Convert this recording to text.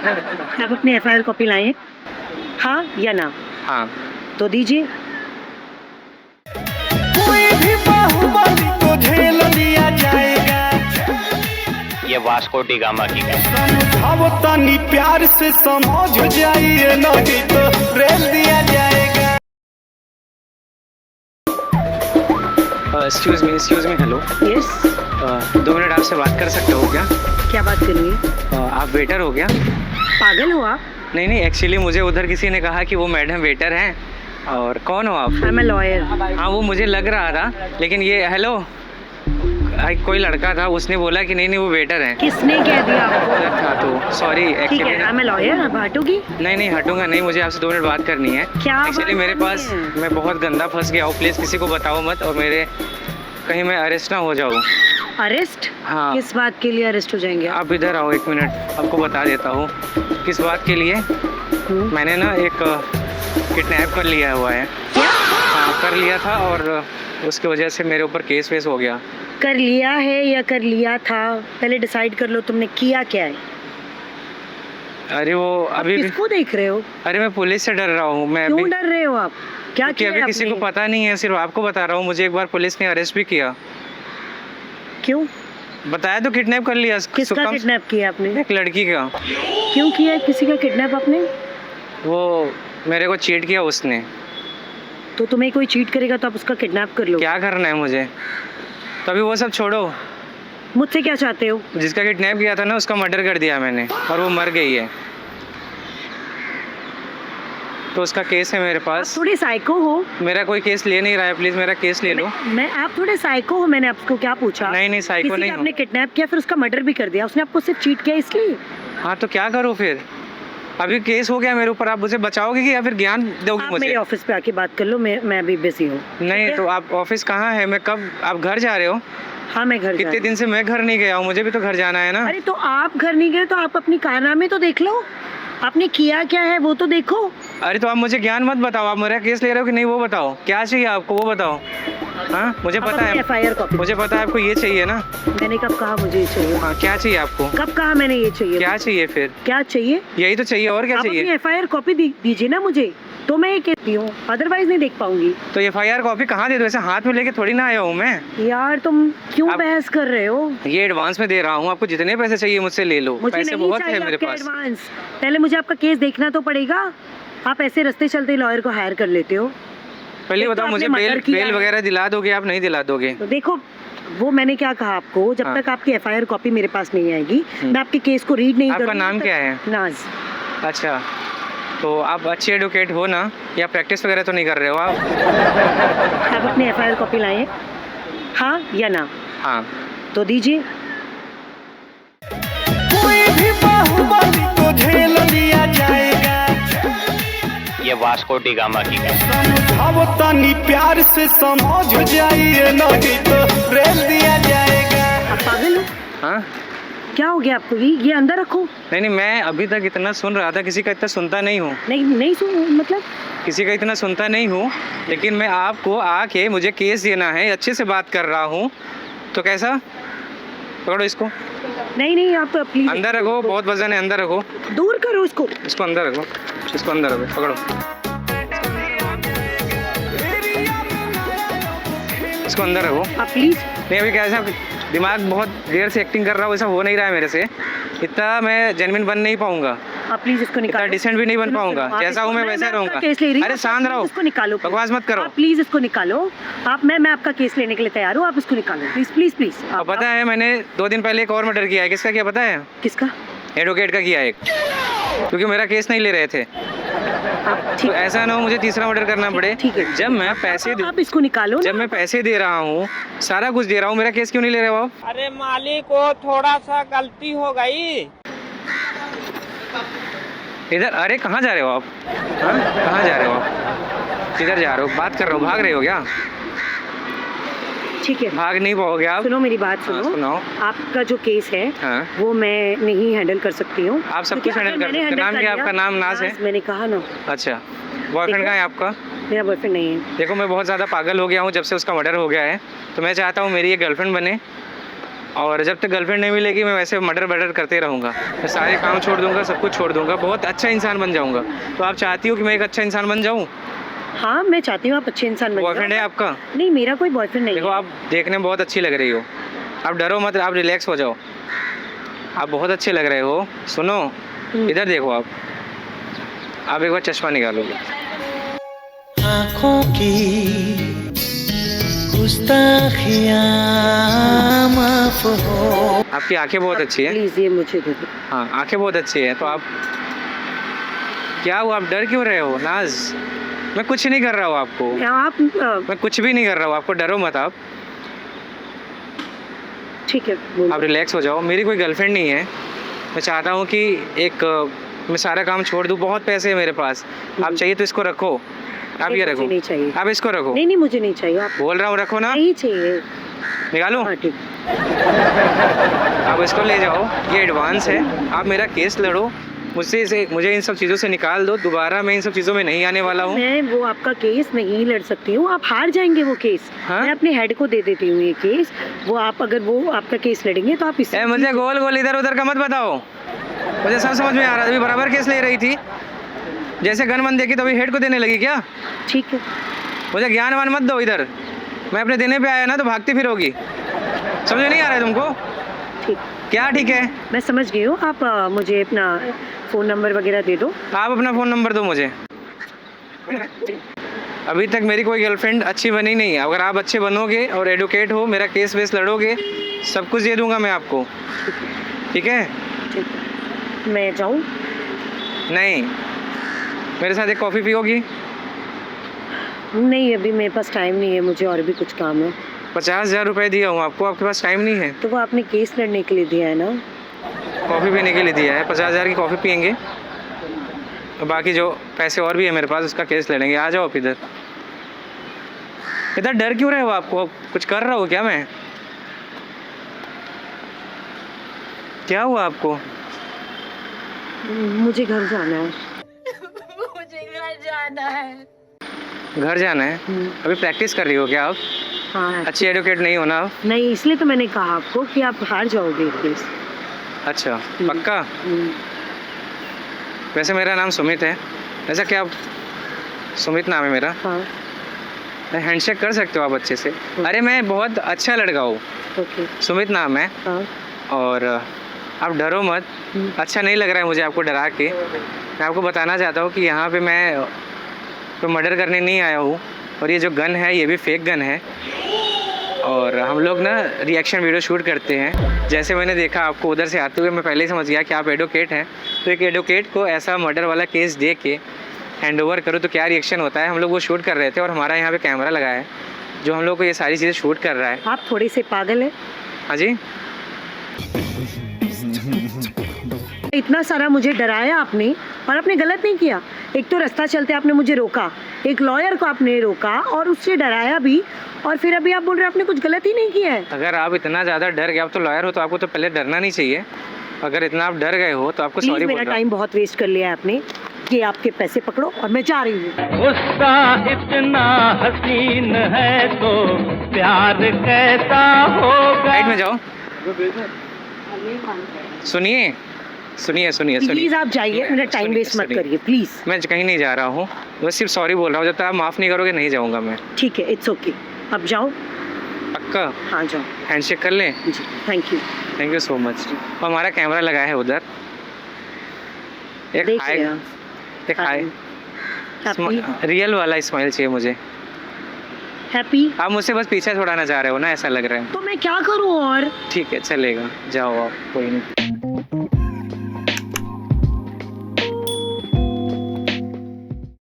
आप अपनी FIR copy लाएं? हाँ या ना? हाँ। तो दीजिए। कोई भी बाहुबली को झेल लिया जाएगा। ये वास्को डी गामा की है। समझाओ तनी प्यार से समझ जाइए, नहीं तो रेल दिया जाएगा। Excuse me, hello. Yes. 2 minute आपसे बात कर सकते हो क्या? क्या बात करनी है? आप वेटर हो क्या? पागल हो आप? नहीं, एक्चुअली मुझे उधर किसी ने कहा कि वो मैडम वेटर हैं। और कौन हो आप? I am a lawyer. हाँ, वो मुझे लग रहा था, लेकिन ये हेलो कोई लड़का था, उसने बोला कि नहीं वो वेटर हैं। किसने कह दिया आपको? उधर था तो सॉरी ठीक है, actually. I am a lawyer. आप हटोगी? नहीं हटूंगा नहीं, मुझे आपसे 2 मिनट बात करनी है। क्या एक्चुअली बात मेरे करनी पास है? मैं बहुत गंदा फंस गया हूँ, प्लीज़ किसी को बताओ मत, और मेरे कहीं मैं अरेस्ट ना हो जाऊँ। अरेस्ट? हाँ। किस बात के लिए अरेस्ट हो जाएंगे आप? आप इधर आओ 1 मिनट, आपको बता देता हूँ किस बात के लिए। मैंने ना एक किडनैप कर लिया हुआ है। हाँ, कर लिया था, और उसकी वजह से मेरे ऊपर केस वेस हो गया। कर लिया है या कर लिया था? पहले डिसाइड कर लो तुमने किया क्या है। अरे वो अभी किसको देख रहे हो? अरे मैं पुलिस से डर रहा हूँ। मैं क्यों डर रहे हो आप? क्या क्योंकि किया अभी किसी को आपने? पता नहीं है, सिर्फ आपको बता रहा हूँ। मुझे एक बार पुलिस ने अरेस्ट भी किया। क्यों? बताया तो किडनैप कर लिया। किसका किडनैप किया आपने? एक लड़की का। क्यों किया है किसी का किडनैप आपने? वो मेरे को चीट किया उसने। तो तुम्हें कोई चीट करेगा तो आप उसका किडनैप कर लो। क्या करना है मुझे? तो अभी वो सब छोड़ो। मुझसे क्या चाहते हो? जिसका किडनैप किया था ना, उसका मर्डर कर दिया मैंने, और वो मर गई है। तो उसका केस है मेरे आप पास। थोड़े साइको हो। मेरा कोई केस ले नहीं रहा है, प्लीज मेरा केस ले लो। मैं आप थोड़े साइको हो। मैंने आपको क्या पूछा? नहीं साइको किसी नहीं का हूँ। आपने किडनैप किया, फिर उसका मर्डर भी कर दिया। उसने आपको सिर्फ चीट किया इसलिए? हाँ तो क्या करूँ फिर? अभी केस हो गया मेरे ऊपर, आप मुझे बचाओगे कि या फिर ज्ञान दोगे आप मुझे? मेरे ऑफिस पे आके बात कर लो। मैं अभी बिजी हूँ। नहीं तो आप ऑफिस कहाँ है? मैं कब, आप घर जा रहे हो? हाँ, मैं घर जा कितने रही दिन से मैं घर नहीं गया हूँ, मुझे भी तो घर जाना है हूँ। ना। अरे तो आप घर नहीं गए तो आप अपनी कारनामे तो देख लो। आपने किया क्या है वो तो देखो। अरे तो आप मुझे ज्ञान मत बताओ, आप मेरा केस ले रहे हो कि नहीं वो बताओ। क्या चाहिए आपको वो बताओ। हाँ मुझे आप पता अपनी है, FIR कॉपी। मुझे पता है आपको ये चाहिए ना। मैंने कब कहा मुझे ये चाहिए? हाँ क्या चाहिए आपको? कब कहा मैंने ये चाहिए? क्या चाहिए फिर? क्या चाहिए? यही तो चाहिए, और क्या आप चाहिए? अपनी FIR कॉपी दीजिए ना मुझे, तो मैं ये कहती हूँ, अदरवाइज नहीं देख पाऊंगी। तो FIR कॉपी कहाँ दे दूँ? ऐसे हाथ में लेके थोड़ी ना आया हूँ मैं। यार तुम क्यों आप- बहस कर रहे हो? ये एडवांस में दे रहा हूँ आपको, जितने पैसे चाहिए मुझसे ले लो। मुझे पैसे नहीं बहुत चाहिए है मेरे आपके पास। एडवांस। पहले मुझे आपका केस देखना तो पड़ेगा। आप ऐसे रास्ते चलते लॉयर को हायर कर लेते हो। पहले एक तो बताओ मुझे आपने मर्डर किया बेल है। वगैरह दिला दोगे आप? नहीं दिला दोगे? तो देखो, वो मैंने क्या कहा आपको, जब हाँ। तक आपकी FIR कॉपी मेरे पास नहीं आएगी, मैं आपके केस को रीड नहीं आपका करूंगी। नाम क्या है? नाज। अच्छा, तो आप अच्छे एडवोकेट हो ना, या प्रैक्टिस वगैरह तो नहीं कर रहे हो आप? आप अपनी FIR कॉपी लाएं? हाँ या ना? हाँ। तो दीजिए। कोई भी बाहुबली को झेल लिया जाएगा। ये वास्को डी गामा की है। समझाओ तनी प्यार से समझ जाइए, नहीं तो रेल दिया जाएगा। आप पागल हो? हाँ क्या हो गया आपको? ये अंदर रखो। नहीं मैं अभी तक इतना सुन रहा था, किसी का इतना सुनता नहीं हूँ। नहीं सुन, मतलब किसी का इतना सुनता नहीं हूँ, लेकिन मैं आपको आके मुझे केस देना है, अच्छे से बात कर रहा हूँ, तो कैसा? पकड़ो इसको, नहीं आप प्लीज अंदर रखो, बहुत वजन है, अंदर रखो। दूर करो इसको। इसको अंदर रखो, इसको अंदर रखो, पकड़ो इसको अंदर रखो। आप प्लीज। नहीं अभी कैसा दिमाग बहुत देर से एक्टिंग कर रहा हूँ, ऐसा हो नहीं रहा है मेरे से। इतना मैं जेन्युइन बन नहीं पाऊंगा, आप प्लीज इसको इतना निकालो। डिसेंट भी नहीं बन सुनो, पाऊंगा। आप जैसा इसको- हूँ मैं मैं वैसा आपका रहूंगा। केस ले रही हूँ। अरे शांत रहो, इसको निकालो। बकवास मत करो। आप प्लीज इसको निकालो। मैं आपका केस लेने के लिए तैयार हूँ। आप इसको निकालो प्लीज प्लीज प्लीज। अब पता है मैंने 2 दिन पहले एक और मर्डर किया है, किसका किया पता है? किसका? एडवोकेट का किया एक, क्योंकि मेरा केस नहीं ले रहे थे। आप तो ठीक ऐसा ना हो मुझे तीसरा मर्डर करना पड़े। ठीक है। जब मैं पैसे आप इसको निकालो जब ना। मैं पैसे दे रहा हूँ, सारा कुछ दे रहा हूँ, मेरा केस क्यों नहीं ले रहे हो आप? अरे मालिक को थोड़ा सा गलती हो गई। इधर, अरे कहाँ जा रहे हो आप? हाँ कहाँ जा रहे हो आप? किधर जा रहे हो? बात कर रहे हो, भाग रहे हो क्या? ठीक है, भाग नहीं पाओगे आप। सुनो मेरी बात हाँ, सुनो। सुनाओ। आपका जो केस है हाँ। वो मैं नहीं हैंडल कर सकती हूँ। आप सब क्योंकि कुछ हैंडल अगर कर मैंने सकते हैं। handle नाम कर क्या है लिया- आपका? नाम नाज है? मैंने कहा ना। अच्छा, बॉयफ्रेंड कहाँ है आपका? मेरा बॉयफ्रेंड नहीं है। देखो मैं बहुत ज़्यादा पागल हो गया हूँ जब से उसका मर्डर हो गया है, तो मैं चाहता हूँ मेरी एक गर्लफ्रेंड बने। और जब तक गर्लफ्रेंड नहीं मिलेगी मैं वैसे मर्डर करते रहूँगा। मैं सारे काम छोड़ दूँगा, सब कुछ छोड़ दूँगा, बहुत अच्छा इंसान बन जाऊँगा। तो आप चाहती हो कि मैं एक अच्छा इंसान बन जाऊँ? हाँ मैं चाहती हूँ आप अच्छे इंसान बन जाओ। बॉयफ्रेंड है आपका? नहीं मेरा कोई बॉयफ्रेंड नहीं देखो है। आप देखने में बहुत अच्छी लग रही हो, आप डरो मत, आप रिलैक्स हो जाओ, आप बहुत अच्छे लग रहे हो। सुनो इधर देखो, आप एक बार चश्मा निकालोगे। आँखों की गुस्ताखियाँ माफ हो। आपकी आंखें बहुत अच्छी है। प्लीज ये मुझे दे दो। हाँ आंखें बहुत अच्छी है। तो आप क्या हुआ, आप डर क्यों रहे हो नाज? मैं कुछ नहीं कर रहा हूँ आपको, आप मैं कुछ भी नहीं कर रहा हूँ आपको, डरो मत आप। ठीक है बोलो। आप रिलैक्स हो जाओ। मेरी कोई गर्लफ्रेंड नहीं है। मैं चाहता हूँ कि मैं सारा काम छोड़ दूँ, बहुत पैसे है मेरे पास। आप चाहिए तो इसको रखो, आप नहीं, ये मुझे रखो, नहीं चाहिए। आप इसको रखो। नहीं नहीं मुझे नहीं चाहिए, आप बोल रहा हूँ रखो ना। नहीं चाहिए। निकालो, हाँ ठीक। आप इसको ले जाओ, ये एडवांस है। आप मेरा केस लड़ो मुझे इन सब चीज़ों से निकाल दो। दोबारा मैं इन सब चीज़ों में नहीं आने वाला हूँ। मैं वो आपका केस नहीं लड़ सकती हूँ, आप हार जाएंगे वो केस। हाँ? मैं अपने हेड को दे देती हूँ ये केस। वो आप अगर वो आपका केस लड़ेंगे तो आप इससे मुझे गोल गोल इधर उधर का मत बताओ, मुझे सब समझ में आ रहा है। अभी बराबर केस ले रही थी, जैसे गन वन देखी तो अभी हेड को देने लगी क्या? ठीक है। मुझे ज्ञान वान मत दो इधर, मैं अपने देने पे आया ना तो भागती फिरोगी। समझ में नहीं आ रहा है तुमको? ठीक, क्या ठीक है? मैं समझ गई हूँ। आप मुझे अपना फ़ोन नंबर वगैरह दे दो। आप अपना फ़ोन नंबर दो मुझे। अभी तक मेरी कोई गर्लफ्रेंड अच्छी बनी नहीं है। अगर आप अच्छे बनोगे और एडवोकेट हो, मेरा केस वेस लड़ोगे, सब कुछ दे दूंगा मैं आपको, ठीक है? ठीक है, मैं जाऊँ? नहीं, मेरे साथ एक कॉफ़ी पियोगी? नहीं अभी मेरे पास टाइम नहीं है, मुझे और भी कुछ काम है। 50,000 रुपये दिया हूँ आपको, आपके पास टाइम नहीं है? तो वो आपने केस लड़ने के लिए दिया है ना? कॉफ़ी पीने के लिए दिया है, 50,000 की कॉफ़ी पियेंगे, और बाकी जो पैसे और भी है मेरे पास उसका केस लड़ेंगे। आ जाओ आप इधर। इधर डर क्यों रहे हो? आपको कुछ कर रहा हो क्या मैं? क्या हुआ आपको? मुझे घर जाना है। घर जाना है? अभी प्रैक्टिस कर रही हो क्या आप? हाँ अच्छी एडवोकेट नहीं हो ना आप? नहीं, इसलिए तो मैंने कहा आपको कि आप हार जाओगे केस। अच्छा पक्का? वैसे मेरा नाम सुमित है। ऐसा क्या सुमित नाम है मेरा? हाँ हैंडशेक कर सकते हो आप अच्छे से। अरे मैं बहुत अच्छा लड़का हूँ। ओके। सुमित नाम है। हाँ और आप डरो मत। अच्छा नहीं लग रहा है मुझे आपको डरा के। मैं आपको बताना चाहता हूँ कि यहाँ पे मैं तो मर्डर करने नहीं आया हूँ, और ये जो गन है ये भी फेक गन है। और हम लोग ना रिएक्शन वीडियो शूट करते हैं। जैसे मैंने देखा आपको उधर से आते हुए, मैं पहले ही समझ गया कि आप एडवोकेट हैं। तो एक एडवोकेट को ऐसा मर्डर वाला केस दे के हैंड ओवर करो तो क्या रिएक्शन होता है। हम लोग वो शूट कर रहे थे और हमारा यहाँ पे कैमरा लगा है जो हम लोग को ये सारी चीज़ें शूट कर रहा है। आप थोड़े से पागल हैं। हाँ जी। इतना सारा मुझे डराया आपने, और आपने गलत नहीं किया। एक तो रास्ता चलते आपने मुझे रोका, एक लॉयर को आपने रोका और उससे डराया भी, और फिर अभी आप बोल रहे हैं आपने कुछ गलत ही नहीं किया है। अगर आप इतना ज़्यादा डर गए, आप तो लॉयर हो तो आपको तो पहले डरना नहीं चाहिए। अगर इतना आप डर गए हो तो आपको सॉरी बोल मेरा रहा हूँ। टाइम बहुत वेस्ट कर लिया है आपने। कि आपके पैसे पकड़ो और मैं जा रही हूँ। गुस्सा इतना हसीन है तो प्यार कैसा होगा। साइड में जाओ। सुनिए सुनिए सुनिए सुनिए, प्लीज आप जाइए, मेरा टाइम सुनिए, वेस्ट मत सुनिए। करिए प्लीज। मैं कहीं नहीं जा रहा हूँ, बस सिर्फ सॉरी बोल रहा हूँ। जब तक आप माफ़ नहीं करोगे नहीं जाऊँगा मैं। ठीक है, इट्स ओके। अब जाओ। पक्का? हाँ जाओ। हैंडशेक कर लें? जी थैंक यू सो मच। और हमारा कैमरा लगा है उधर। एक देख हाई, लिया। एक हाई हैप्पी रियल वाला स्माइल चाहिए मुझे। हैप्पी। आप मुझसे बस पीछे छुड़ाना चाह रहे हो ना, ऐसा लग रहा है। तो मैं क्या करूँ और? ठीक है चलेगा, जाओ आप, कोई नहीं।